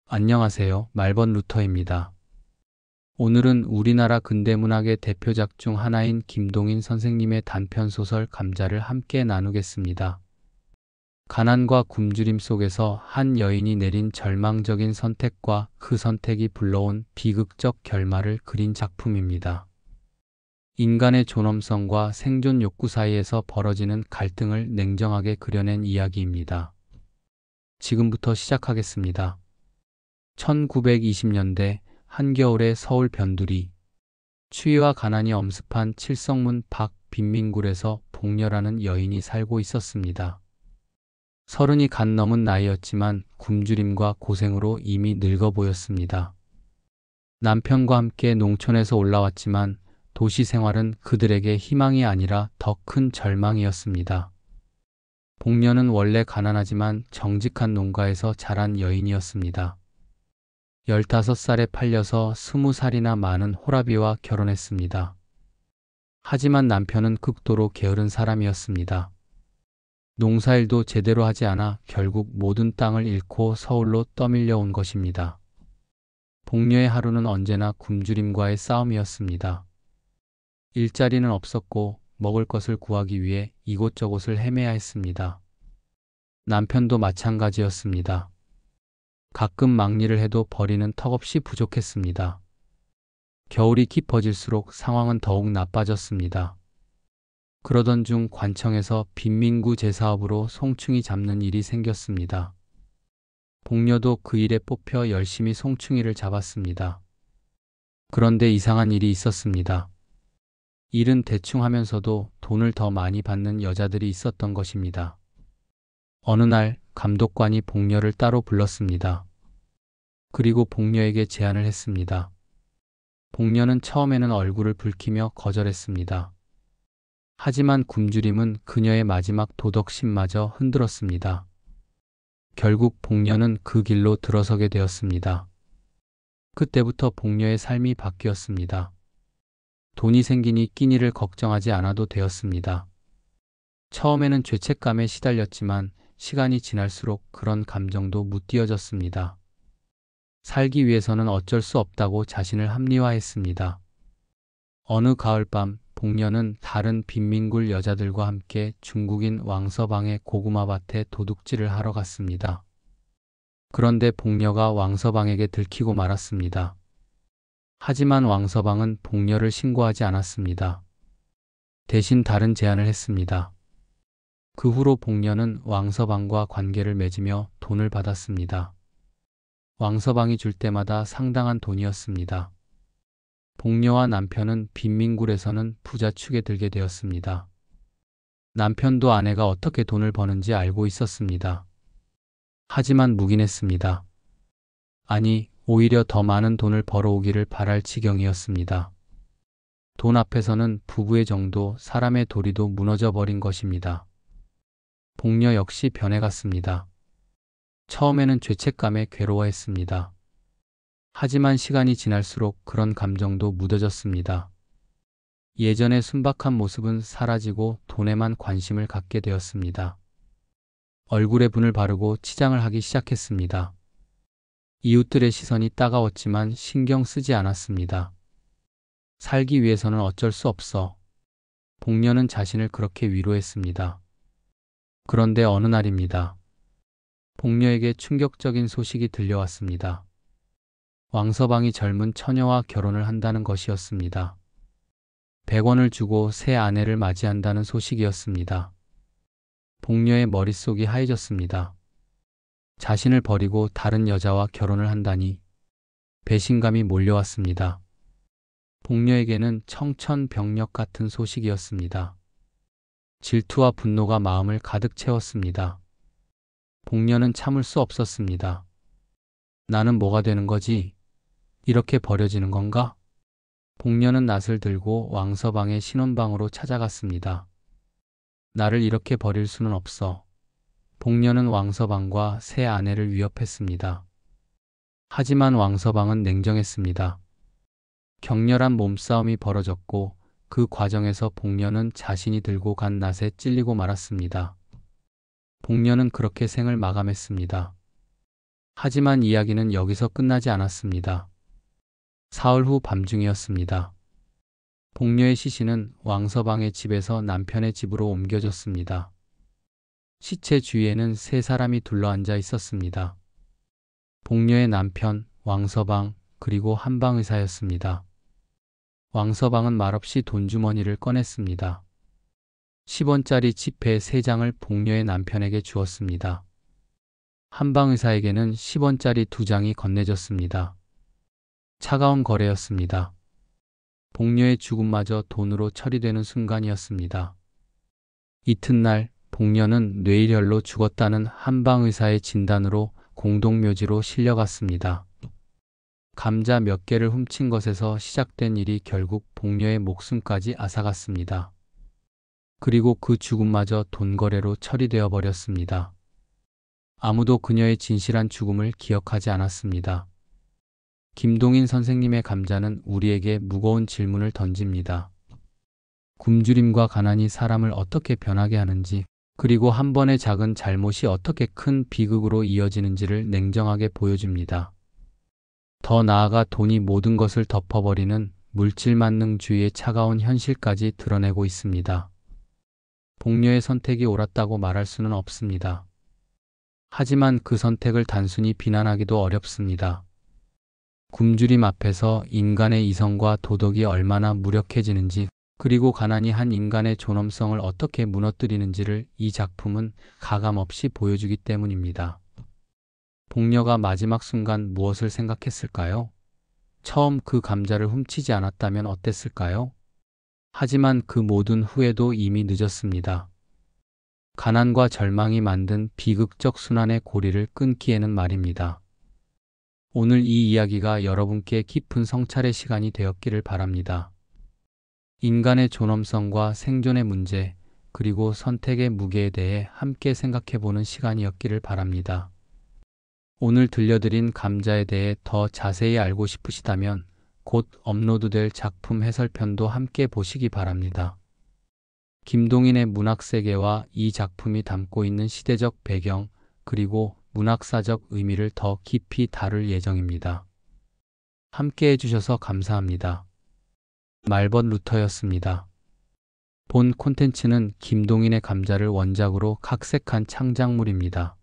안녕하세요. 말번 루터입니다. 오늘은 우리나라 근대문학의 대표작 중 하나인 김동인 선생님의 단편소설 감자를 함께 나누겠습니다. 가난과 굶주림 속에서 한 여인이 내린 절망적인 선택과 그 선택이 불러온 비극적 결말을 그린 작품입니다. 인간의 존엄성과 생존 욕구 사이에서 벌어지는 갈등을 냉정하게 그려낸 이야기입니다. 지금부터 시작하겠습니다. 1920년대 한겨울의 서울 변두리. 추위와 가난이 엄습한 칠성문 밖 빈민굴에서 복녀라는 여인이 살고 있었습니다. 30이 갓 넘은 나이였지만 굶주림과 고생으로 이미 늙어 보였습니다. 남편과 함께 농촌에서 올라왔지만 도시 생활은 그들에게 희망이 아니라 더 큰 절망이었습니다. 복녀는 원래 가난하지만 정직한 농가에서 자란 여인이었습니다. 15살에 팔려서 20살이나 많은 호라비와 결혼했습니다. 하지만 남편은 극도로 게으른 사람이었습니다. 농사일도 제대로 하지 않아 결국 모든 땅을 잃고 서울로 떠밀려 온 것입니다. 복녀의 하루는 언제나 굶주림과의 싸움이었습니다. 일자리는 없었고 먹을 것을 구하기 위해 이곳저곳을 헤매야 했습니다. 남편도 마찬가지였습니다. 가끔 막리를 해도 벌이는 턱없이 부족했습니다. 겨울이 깊어질수록 상황은 더욱 나빠졌습니다. 그러던 중 관청에서 빈민구 재사업으로 송충이 잡는 일이 생겼습니다. 복녀도 그 일에 뽑혀 열심히 송충이를 잡았습니다. 그런데 이상한 일이 있었습니다. 일은 대충 하면서도 돈을 더 많이 받는 여자들이 있었던 것입니다. 어느 날 감독관이 복녀를 따로 불렀습니다. 그리고 복녀에게 제안을 했습니다. 복녀는 처음에는 얼굴을 붉히며 거절했습니다. 하지만 굶주림은 그녀의 마지막 도덕심마저 흔들었습니다. 결국 복녀는 그 길로 들어서게 되었습니다. 그때부터 복녀의 삶이 바뀌었습니다. 돈이 생기니 끼니를 걱정하지 않아도 되었습니다. 처음에는 죄책감에 시달렸지만 시간이 지날수록 그런 감정도 무뎌졌습니다. 살기 위해서는 어쩔 수 없다고 자신을 합리화했습니다. 어느 가을밤 복녀는 다른 빈민굴 여자들과 함께 중국인 왕서방의 고구마밭에 도둑질을 하러 갔습니다. 그런데 복녀가 왕서방에게 들키고 말았습니다. 하지만 왕서방은 복녀를 신고하지 않았습니다. 대신 다른 제안을 했습니다. 그 후로 복녀는 왕서방과 관계를 맺으며 돈을 받았습니다. 왕서방이 줄 때마다 상당한 돈이었습니다. 복녀와 남편은 빈민굴에서는 부자축에 들게 되었습니다. 남편도 아내가 어떻게 돈을 버는지 알고 있었습니다. 하지만 묵인했습니다. 아니, 오히려 더 많은 돈을 벌어오기를 바랄 지경이었습니다. 돈 앞에서는 부부의 정도, 사람의 도리도 무너져 버린 것입니다. 복녀 역시 변해갔습니다. 처음에는 죄책감에 괴로워했습니다. 하지만 시간이 지날수록 그런 감정도 무뎌졌습니다. 예전의 순박한 모습은 사라지고 돈에만 관심을 갖게 되었습니다. 얼굴에 분을 바르고 치장을 하기 시작했습니다. 이웃들의 시선이 따가웠지만 신경 쓰지 않았습니다. 살기 위해서는 어쩔 수 없어. 복녀는 자신을 그렇게 위로했습니다. 그런데 어느 날입니다. 복녀에게 충격적인 소식이 들려왔습니다. 왕서방이 젊은 처녀와 결혼을 한다는 것이었습니다. 100원을 주고 새 아내를 맞이한다는 소식이었습니다. 복녀의 머릿속이 하얘졌습니다. 자신을 버리고 다른 여자와 결혼을 한다니 배신감이 몰려왔습니다. 복녀에게는 청천벽력 같은 소식이었습니다. 질투와 분노가 마음을 가득 채웠습니다. 복녀는 참을 수 없었습니다. 나는 뭐가 되는 거지? 이렇게 버려지는 건가? 복녀는 낫을 들고 왕서방의 신혼방으로 찾아갔습니다. 나를 이렇게 버릴 수는 없어. 복녀는 왕서방과 새 아내를 위협했습니다. 하지만 왕서방은 냉정했습니다. 격렬한 몸싸움이 벌어졌고 그 과정에서 복녀는 자신이 들고 간 낫에 찔리고 말았습니다. 복녀는 그렇게 생을 마감했습니다. 하지만 이야기는 여기서 끝나지 않았습니다. 사흘 후 밤중이었습니다. 복녀의 시신은 왕서방의 집에서 남편의 집으로 옮겨졌습니다. 시체 주위에는 세 사람이 둘러앉아 있었습니다. 복녀의 남편, 왕서방, 그리고 한방의사였습니다. 왕서방은 말없이 돈주머니를 꺼냈습니다. 10원짜리 지폐 3장을 복녀의 남편에게 주었습니다. 한방의사에게는 10원짜리 2장이 건네졌습니다. 차가운 거래였습니다. 복녀의 죽음마저 돈으로 처리되는 순간이었습니다. 이튿날 복녀는 뇌일혈로 죽었다는 한방의사의 진단으로 공동묘지로 실려갔습니다. 감자 몇 개를 훔친 것에서 시작된 일이 결국 복녀의 목숨까지 앗아갔습니다. 그리고 그 죽음마저 돈거래로 처리되어 버렸습니다. 아무도 그녀의 진실한 죽음을 기억하지 않았습니다. 김동인 선생님의 감자는 우리에게 무거운 질문을 던집니다. 굶주림과 가난이 사람을 어떻게 변하게 하는지, 그리고 한 번의 작은 잘못이 어떻게 큰 비극으로 이어지는지를 냉정하게 보여줍니다. 더 나아가 돈이 모든 것을 덮어버리는 물질만능주의의 차가운 현실까지 드러내고 있습니다. 복녀의 선택이 옳았다고 말할 수는 없습니다. 하지만 그 선택을 단순히 비난하기도 어렵습니다. 굶주림 앞에서 인간의 이성과 도덕이 얼마나 무력해지는지, 그리고 가난이 한 인간의 존엄성을 어떻게 무너뜨리는지를 이 작품은 가감없이 보여주기 때문입니다. 복녀가 마지막 순간 무엇을 생각했을까요? 처음 그 감자를 훔치지 않았다면 어땠을까요? 하지만 그 모든 후에도 이미 늦었습니다. 가난과 절망이 만든 비극적 순환의 고리를 끊기에는 말입니다. 오늘 이 이야기가 여러분께 깊은 성찰의 시간이 되었기를 바랍니다. 인간의 존엄성과 생존의 문제, 그리고 선택의 무게에 대해 함께 생각해보는 시간이었기를 바랍니다. 오늘 들려드린 감자에 대해 더 자세히 알고 싶으시다면 곧 업로드될 작품 해설편도 함께 보시기 바랍니다. 김동인의 문학세계와 이 작품이 담고 있는 시대적 배경, 그리고 문학사적 의미를 더 깊이 다룰 예정입니다. 함께 해주셔서 감사합니다. 말벗 루터였습니다. 본 콘텐츠는 김동인의 감자를 원작으로 각색한 창작물입니다.